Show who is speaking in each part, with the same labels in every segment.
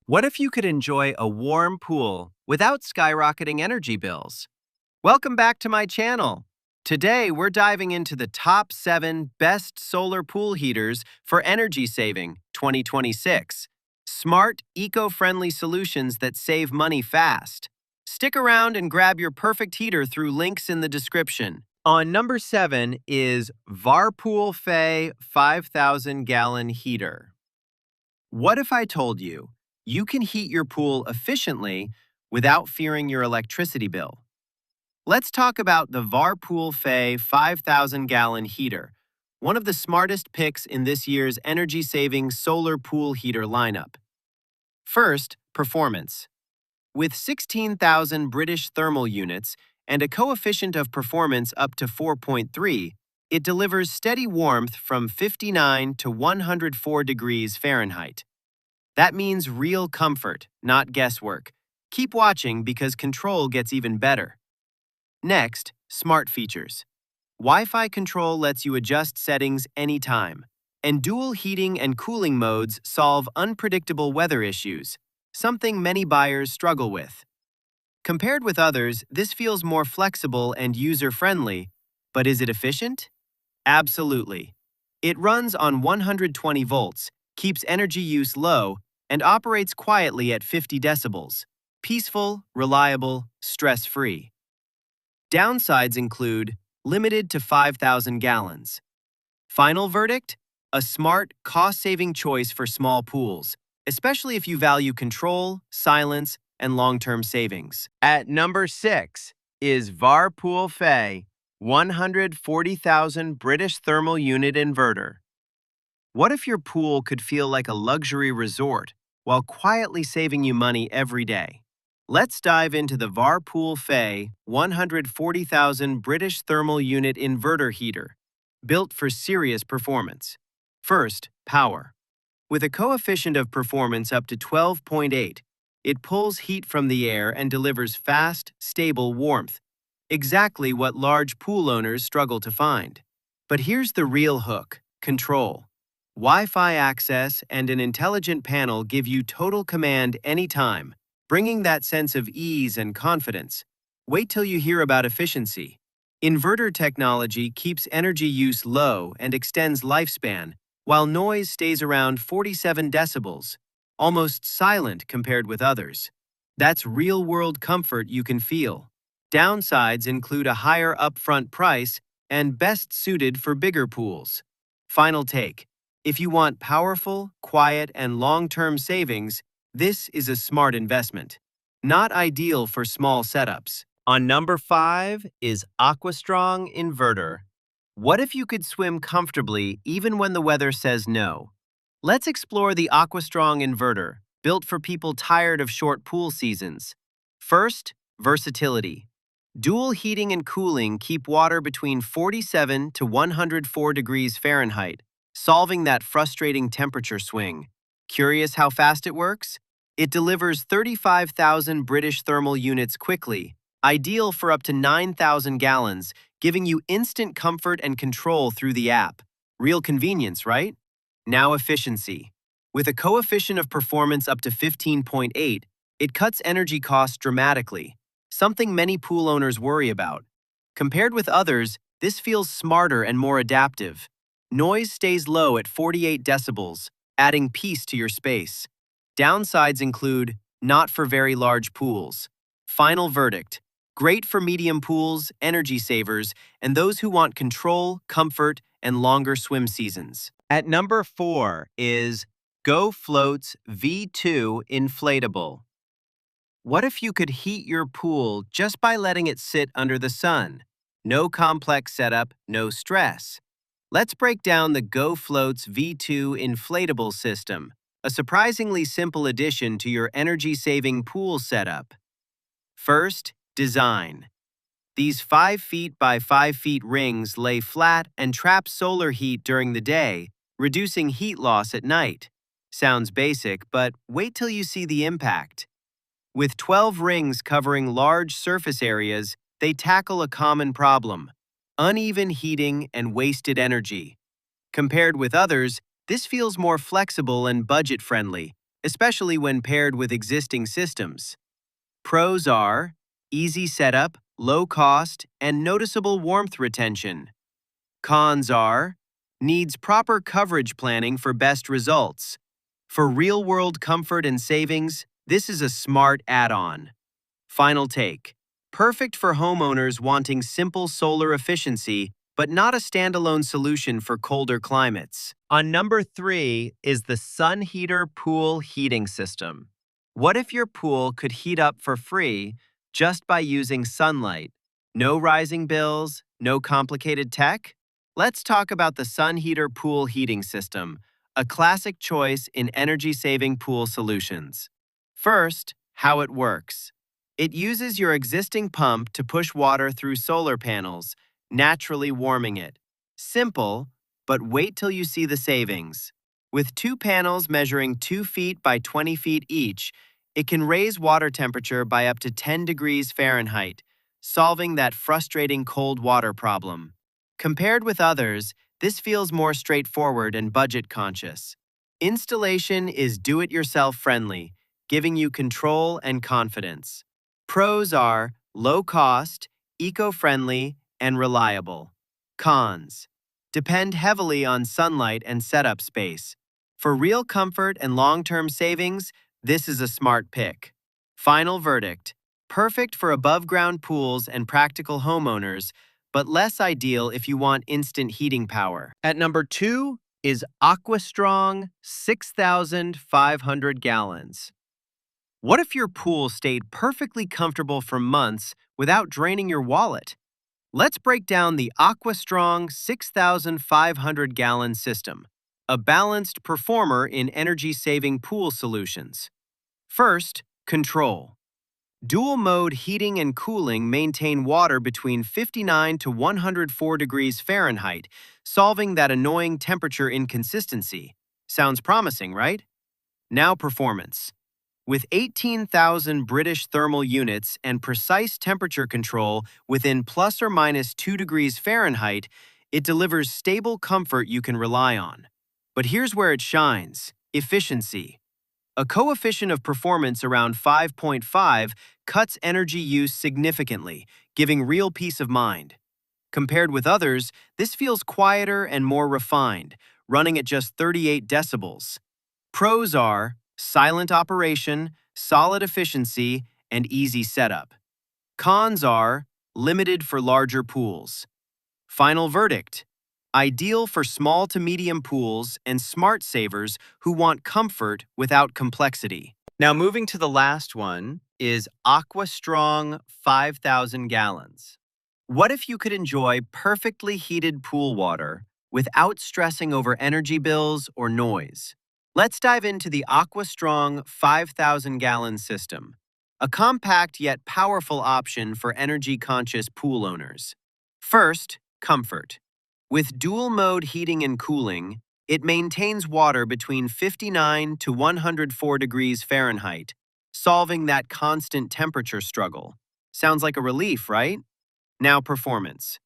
Speaker 1: What if you could enjoy a warm pool without skyrocketing energy bills? Welcome back to my channel. Today, we're diving into the top 7 best solar pool heaters for energy saving 2026. Smart, eco-friendly solutions that save money fast. Stick around and grab your perfect heater through links in the description. On number 7 is Varpoolfaye 5,000-gallon heater. What if I told you you can heat your pool efficiently without fearing your electricity bill? Let's talk about the Varpoolfaye 5,000-gallon heater, one of the smartest picks in this year's energy-saving solar pool heater lineup. First, performance. With 16,000 British thermal units and a coefficient of performance up to 4.3, it delivers steady warmth from 59 to 104 degrees Fahrenheit. That means real comfort, not guesswork. Keep watching because control gets even better. Next, smart features. Wi-Fi control lets you adjust settings anytime, and dual heating and cooling modes solve unpredictable weather issues, something many buyers struggle with. Compared with others, this feels more flexible and user-friendly, but is it efficient? Absolutely. It runs on 120 volts, keeps energy use low, and operates quietly at 50 decibels. Peaceful, reliable, stress-free. Downsides include limited to 5,000 gallons. Final verdict? A smart, cost-saving choice for small pools, especially if you value control, silence, and long-term savings. At number 6 is Varpoolfaye 140,000 British Thermal Unit Inverter. What if your pool could feel like a luxury resort while quietly saving you money every day? Let's dive into the Varpoolfaye 140,000 British Thermal Unit Inverter heater, built for serious performance. First, power. With a coefficient of performance up to 12.8, it pulls heat from the air and delivers fast, stable warmth, exactly what large pool owners struggle to find. But here's the real hook: control. Wi-Fi access and an intelligent panel give you total command anytime, bringing that sense of ease and confidence. Wait till you hear about efficiency. Inverter technology keeps energy use low and extends lifespan, while noise stays around 47 decibels, almost silent compared with others. That's real-world comfort you can feel. Downsides include a higher upfront price and best suited for bigger pools. Final take. If you want powerful, quiet, and long-term savings, this is a smart investment. Not ideal for small setups. On number 5 is AQUASTRONG Inverter. What if you could swim comfortably even when the weather says no? Let's explore the AQUASTRONG Inverter, built for people tired of short pool seasons. First, versatility. Dual heating and cooling keep water between 47 to 104 degrees Fahrenheit, solving that frustrating temperature swing. Curious how fast it works? It delivers 35,000 British thermal units quickly, ideal for up to 9,000 gallons, giving you instant comfort and control through the app. Real convenience, right? Now efficiency. With a coefficient of performance up to 15.8, it cuts energy costs dramatically, something many pool owners worry about. Compared with others, this feels smarter and more adaptive. Noise stays low at 48 decibels, adding peace to your space. Downsides include not for very large pools. Final verdict: great for medium pools, energy savers, and those who want control, comfort, and longer swim seasons. At number 4 is GoFloats V2 Inflatable. What if you could heat your pool just by letting it sit under the sun? No complex setup, no stress. Let's break down the GoFloats V2 Inflatable system, a surprisingly simple addition to your energy-saving pool setup. First, design. These 5 feet by 5 feet rings lay flat and trap solar heat during the day, reducing heat loss at night. Sounds basic, but wait till you see the impact. With 12 rings covering large surface areas, they tackle a common problem: uneven heating and wasted energy. Compared with others, this feels more flexible and budget-friendly, especially when paired with existing systems. Pros are easy setup, low cost, and noticeable warmth retention. Cons are needs proper coverage planning for best results. For real-world comfort and savings, this is a smart add-on. Final take. Perfect for homeowners wanting simple solar efficiency, but not a standalone solution for colder climates. On number 3 is the SunHeater Pool Heating System. What if your pool could heat up for free just by using sunlight? No rising bills, no complicated tech? Let's talk about the SunHeater Pool Heating System, a classic choice in energy-saving pool solutions. First, how it works. It uses your existing pump to push water through solar panels, naturally warming it. Simple, but wait till you see the savings. With 2 panels measuring 2 feet by 20 feet each, it can raise water temperature by up to 10 degrees Fahrenheit, solving that frustrating cold water problem. Compared with others, this feels more straightforward and budget-conscious. Installation is do-it-yourself friendly, giving you control and confidence. Pros are low cost, eco-friendly, and reliable. Cons: depend heavily on sunlight and setup space. For real comfort and long-term savings, this is a smart pick. Final verdict: perfect for above-ground pools and practical homeowners, but less ideal if you want instant heating power. At number 2 is AQUASTRONG 6,500 gallons. What if your pool stayed perfectly comfortable for months without draining your wallet? Let's break down the AQUASTRONG 6,500 gallon system, a balanced performer in energy-saving pool solutions. First, control. Dual mode heating and cooling maintain water between 59 to 104 degrees Fahrenheit, solving that annoying temperature inconsistency. Sounds promising, right? Now performance. With 18,000 British thermal units and precise temperature control within plus or minus 2 degrees Fahrenheit, it delivers stable comfort you can rely on. But here's where it shines: efficiency. A coefficient of performance around 5.5 cuts energy use significantly, giving real peace of mind. Compared with others, this feels quieter and more refined, running at just 38 decibels. Pros are silent operation, solid efficiency, and easy setup. Cons are limited for larger pools. Final verdict: ideal for small to medium pools and smart savers who want comfort without complexity. Now moving to the last one is AquaStrong 5,000 gallons. What if you could enjoy perfectly heated pool water without stressing over energy bills or noise? Let's dive into the AquaStrong 5,000 gallon system, a compact yet powerful option for energy-conscious pool owners. First, comfort. With dual-mode heating and cooling, it maintains water between 59 to 104 degrees Fahrenheit, solving that constant temperature struggle. Sounds like a relief, right? Now performance.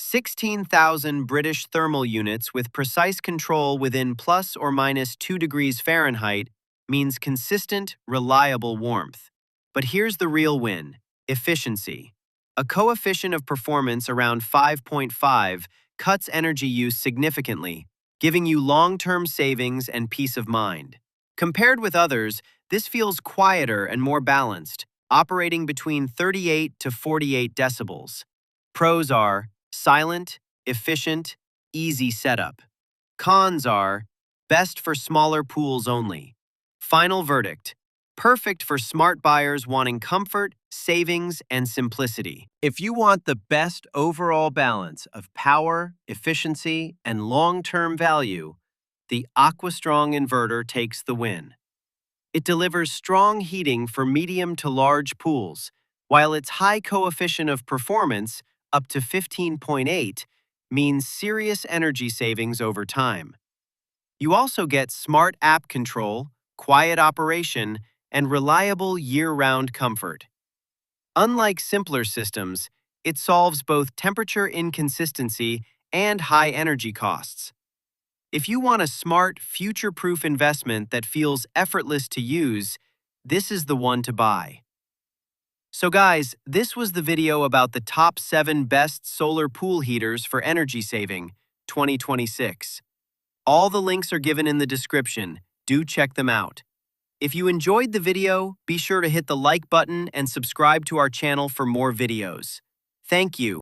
Speaker 1: 16,000 British thermal units with precise control within plus or minus 2 degrees Fahrenheit means consistent, reliable warmth. But here's the real win: efficiency. A coefficient of performance around 5.5 cuts energy use significantly, giving you long-term savings and peace of mind. Compared with others, this feels quieter and more balanced, operating between 38 to 48 decibels. Pros are silent, efficient, easy setup. Cons are best for smaller pools only. Final verdict: perfect for smart buyers wanting comfort, savings, and simplicity. If you want the best overall balance of power, efficiency, and long-term value, the AquaStrong inverter takes the win. It delivers strong heating for medium to large pools, while its high coefficient of performance, up to 15.8, means serious energy savings over time. You also get smart app control, quiet operation, and reliable year-round comfort. Unlike simpler systems, it solves both temperature inconsistency and high energy costs. If you want a smart, future-proof investment that feels effortless to use, this is the one to buy. So guys, this was the video about the top 7 best solar pool heaters for energy saving, 2026. All the links are given in the description. Do check them out. If you enjoyed the video, be sure to hit the like button and subscribe to our channel for more videos. Thank you.